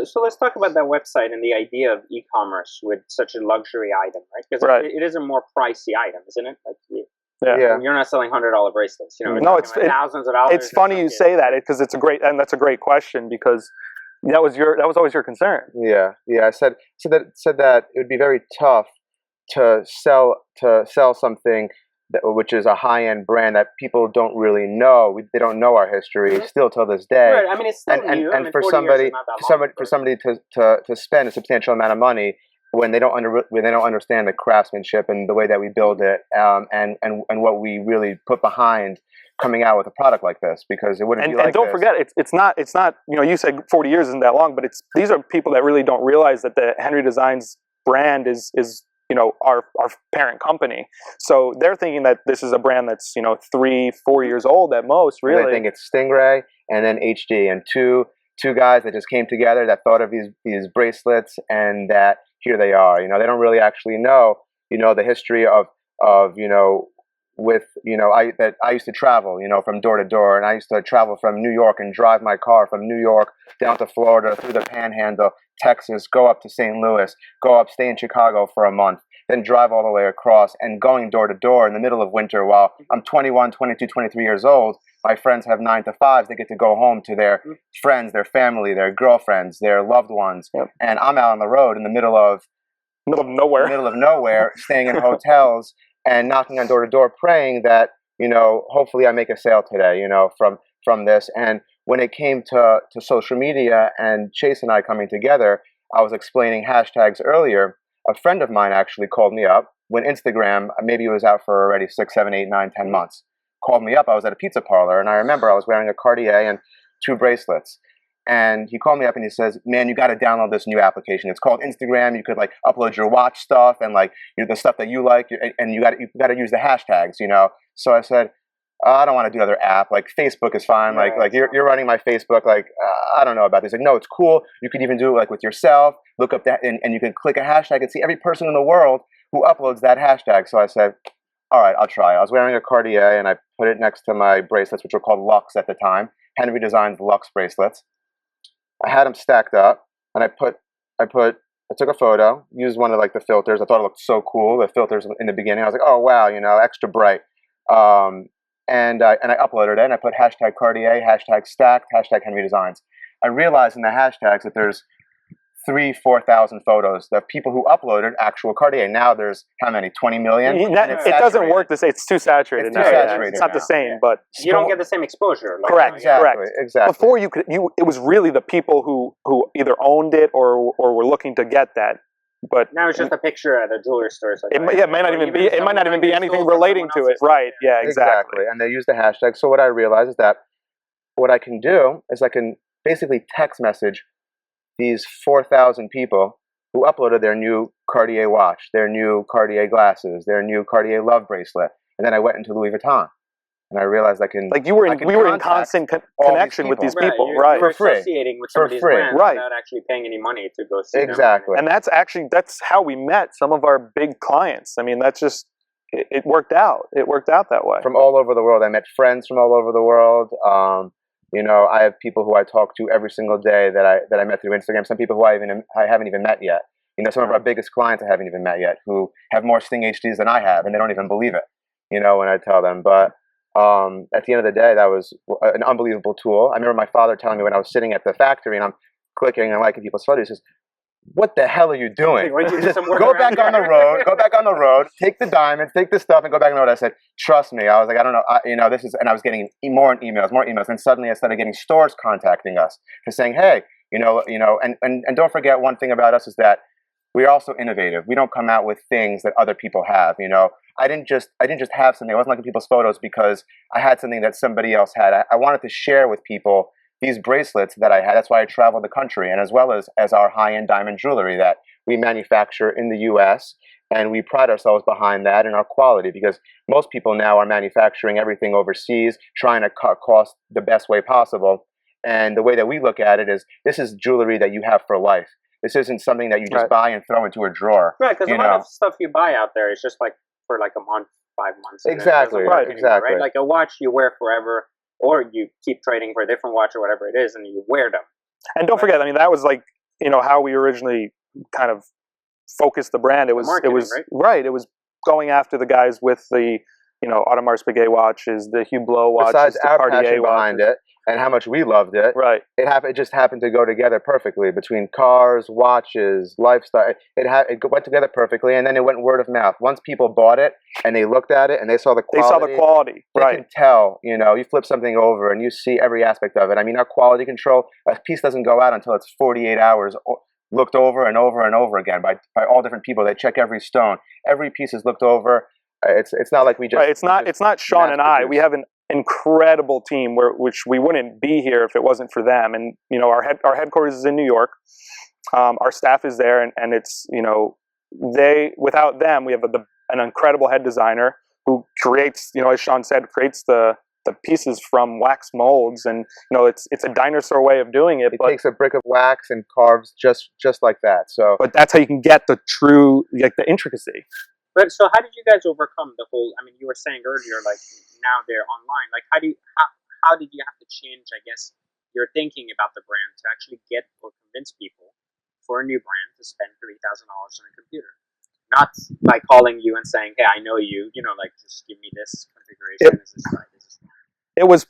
So let's talk about that website and the idea of e-commerce with such a luxury item, right? Because it is a more pricey item, isn't it? Like you're not selling $100 bracelets. You know, no, it's thousands of dollars. It's funny you say that because it's a great, and that's a great question because that was always your concern. Yeah. I said that it would be very tough to sell something which is a high-end brand that people don't really know. They don't know our history still till this day. Right. I mean, it's still new. And for somebody to spend a substantial amount of money when they don't understand the craftsmanship and the way that we build it, and what we really put behind coming out with a product like this, because it wouldn't be like this. And don't forget, it's not you said 40 years isn't that long, but these are people that really don't realize that the Henry Designs brand is our parent company. So they're thinking that this is a brand that's 3-4 years old at most, really. And I think it's Stingray and then HD, and two guys that just came together that thought of these bracelets, and that here they are. They don't really actually know the history of I used to travel, from door to door, and I used to travel from New York and drive my car from New York down to Florida, through the Panhandle, Texas, go up to St. Louis, stay in Chicago for a month, then drive all the way across, and going door to door in the middle of winter while I'm 21, 22, 23 years old. My friends have 9 to 5s. They get to go home to their friends, their family, their girlfriends, their loved ones, and I'm out on the road in the middle of nowhere, staying in hotels and knocking on door to door, praying that hopefully I make a sale today, from this. And when it came to social media and Chase and I coming together, I was explaining hashtags earlier. A friend of mine actually called me up when Instagram, maybe it was out for already 6, 7, 8, 9, 10 months, called me up. I was at a pizza parlor, and I remember I was wearing a Cartier and 2 bracelets. And he called me up and he says, "Man, you got to download this new application. It's called Instagram. You could upload your watch stuff and the stuff that you like, and you got to use the hashtags, So I said, I don't want to do another app. Facebook is fine. You're running my Facebook. I don't know about this. No, it's cool. You could even do it with yourself. Look up that, and you can click a hashtag and see every person in the world who uploads that hashtag. So I said, all right, I'll try. I was wearing a Cartier, and I put it next to my bracelets, which were called Lux at the time, Henry Designs Lux bracelets. I had them stacked up, and I took a photo, used one of the filters. I thought it looked so cool. The filters in the beginning, I was like, oh wow, extra bright. And I uploaded it, and I put hashtag Cartier, hashtag stacked, hashtag Henry Designs. I realized in the hashtags that there's 3,000-4,000 photos of people who uploaded actual Cartier. Now there's how many? 20 million. It doesn't work the same. It's too saturated. It's too saturated. It's not the same, but you don't get the same exposure. Correct. Exactly. Before it was really the people who either owned it or were looking to get that. But now it's just a picture at a jewelry store. It might not even be anything relating to it. Right. Yeah. Exactly. And they use the hashtag. So what I realized is that what I can do is I can basically text message these 4,000 people who uploaded their new Cartier watch, their new Cartier glasses, their new Cartier love bracelet, and then I went into Louis Vuitton, and I realized I can. We were in constant connection with these people, right? For free, associating with some of these brands without actually paying any money to go see them. Exactly, and that's how we met some of our big clients. I mean, that's just it worked out. It worked out that way. From all over the world, I met friends from all over the world. I have people who I talk to every single day that I met through Instagram. Some people who I haven't even met yet. Some of our biggest clients I haven't even met yet, who have more Sting HDs than I have, and they don't even believe it. When I tell them. But at the end of the day, that was an unbelievable tool. I remember my father telling me when I was sitting at the factory and I'm clicking and liking people's photos, he says, "What the hell are you doing? Go back on the road, take the diamonds, take the stuff, and go back on the road." I said, "Trust me." I was like, "I don't know, this is," and I was getting more emails, and suddenly I started getting stores contacting us for saying, "Hey, and don't forget one thing about us is that we're also innovative. We don't come out with things that other people have. I didn't just have something. I wasn't liking people's photos because I had something that somebody else had. I wanted to share with people these bracelets that I had. That's why I traveled the country, and as well as our high-end diamond jewelry that we manufacture in the U.S., and we pride ourselves behind that and our quality, because most people now are manufacturing everything overseas, trying to cut costs the best way possible. And the way that we look at it is, this is jewelry that you have for life. This isn't something that you just buy and throw into a drawer. Right, because a lot of stuff you buy out there is just for a month, 5 months. Exactly. Right. Like a watch you wear forever, or you keep trading for a different watch or whatever it is, and you wear them. And don't forget, that was how we originally kind of focused the brand. It was right. It was going after the guys with the Audemars Piguet watches, the Hublot watches, besides the our Cartier passion behind it and how much we loved it. Right. It just happened to go together perfectly between cars, watches, lifestyle. It went together perfectly, and then it went word of mouth. Once people bought it and they looked at it and they saw the quality. They can tell. You flip something over and you see every aspect of it. I mean, our quality control, a piece doesn't go out until it's 48 hours looked over and over and over again by all different people. They check every stone. Every piece is looked over. It's not like we just. Right. It's not Sean and I. We have an incredible team which we wouldn't be here if it wasn't for them. And our headquarters is in New York. Our staff is there, and it's without them we have an incredible head designer who creates as Sean said, creates the pieces from wax molds, and it's a dinosaur way of doing it. It takes a brick of wax and carves just like that. So, but that's how you can get the true the intricacy. But so how did you guys overcome the whole? I mean, you were saying earlier, like now they're online. Like how did you have to change? I guess your thinking about the brand to actually get or convince people for a new brand to spend $3,000 on a computer, not by calling you and saying, "Hey, I know you. Like just give me this configuration. Is this right? Is this wrong?" It was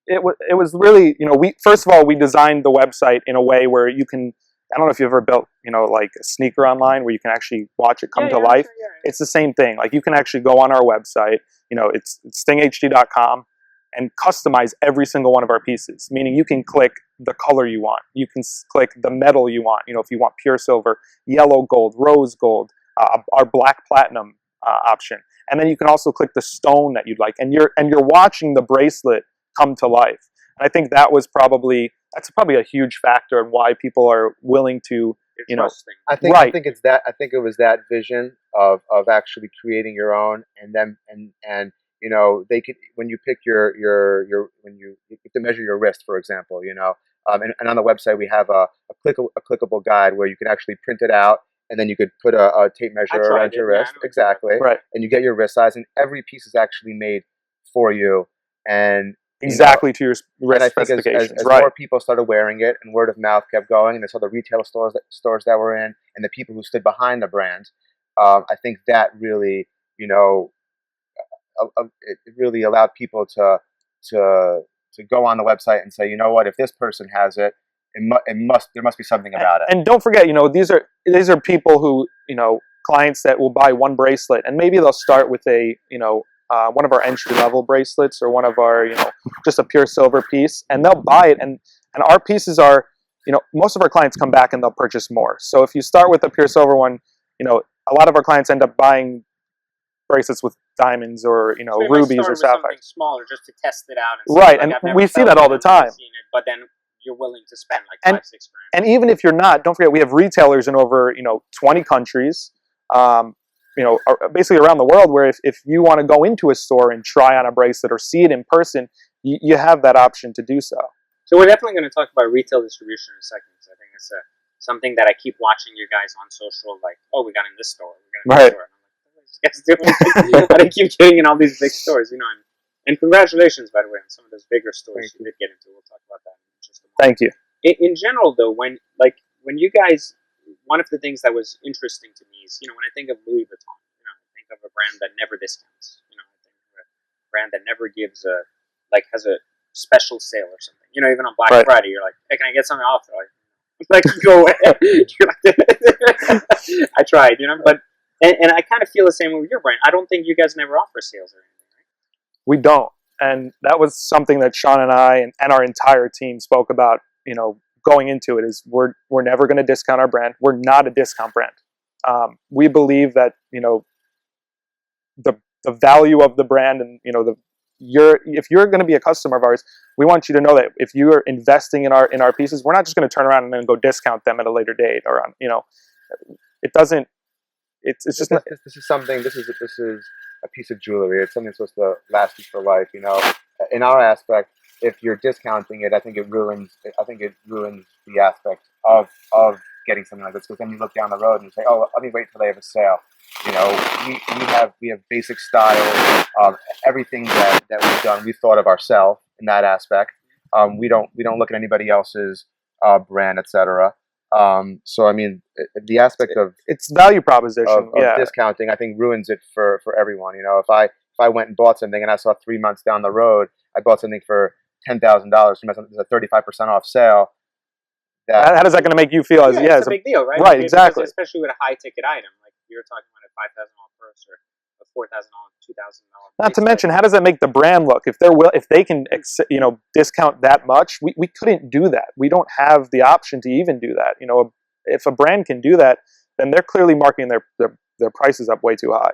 it was really we first of all we designed the website in a way where you can. I don't know if you've ever built, like a sneaker online where you can actually watch it come to life. Sure, yeah. It's the same thing. Like you can actually go on our website, it's stinghd.com and customize every single one of our pieces. Meaning you can click the color you want. You can click the metal you want. If you want pure silver, yellow gold, rose gold, our black platinum option. And then you can also click the stone that you'd like. And you're watching the bracelet come to life. And I think that's probably a huge factor in why people are willing to, I think it's that. I think it was that vision of actually creating your own, and then they could when you pick when you have to measure your wrist, for example, and on the website we have a clickable guide where you can actually print it out, and then you could put a tape measure around your wrist, exactly, right, and you get your wrist size, and every piece is actually made for you, and exactly to your wrist specifications. As more people started wearing it, and word of mouth kept going, and they saw the retail stores that were in, and the people who stood behind the brand, I think that really, it really allowed people to go on the website and say, what, if this person has it, there must be something about it. And don't forget, these are people who, clients that will buy one bracelet, and maybe they'll start with a, one of our entry-level bracelets or one of our, just a pure silver piece, and they'll buy it. And our pieces are, most of our clients come back and they'll purchase more. So if you start with a pure silver one, a lot of our clients end up buying bracelets with diamonons or, so rubies or sapphires. Something smaller just to test it out. And right, and we see that all the time. But then you're willing to spend like $5-6 grand. And even if you're not, don't forget we have retailers in over 20 countries. Basically around the world, where if you want to go into a store and try on a bracelet or see it in person, you have that option to do so. So we're definitely going to talk about retail distribution in a second, because I think it's something that I keep watching you guys on social, like, oh, we got in this store, we got in this store. And I'm like, what are these guys doing? How do you keep getting in all these big stores, and congratulations, by the way, on some of those bigger stores you did get into. We'll talk about that in just a moment. Thank you. In general, though, when you guys, one of the things that was interesting to me is, when I think of Louis Vuitton, I think of a brand that never discounts. I think of a brand that never gives has a special sale or something. Even on Black Friday, you're like, hey, can I get something off? Like, go away. I tried, but and I kind of feel the same way with your brand. I don't think you guys never offer sales or anything, right? We don't, and that was something that Sean and I and our entire team spoke about. Going into it is we're never going to discount our brand. We're not a discount brand. We believe that the value of the brand, and if you're going to be a customer of ours, we want you to know that if you are investing in our pieces, we're not just going to turn around and then go discount them at a later date, or it doesn't. It's just this is something. This is a piece of jewelry. It's something that's supposed to last you for life. In our aspect, if you're discounting it, I think it ruins the aspect of getting something like this, because then you look down the road and you say, oh, let me wait till they have a sale. We have basic style. Everything that we've done, we thought of ourselves in that aspect. We don't look at anybody else's brand, etc. So I mean, the aspect of It's value proposition. of discounting, I think, ruins it for everyone. You know, if I went and bought something and I saw 3 months down the road, I bought something for $10,000 from a 35% off sale. That How does that going to make you feel? Yeah, it's a big deal, right? Right, Because exactly. especially with a high ticket item, like you're talking about a $5,000 purse or a $4,000, $2,000. Not to mention, how does that make the brand look? If if they can, discount that much, we couldn't do that. We don't have the option to even do that. You know, if a brand can do that, then they're clearly marking their prices up way too high.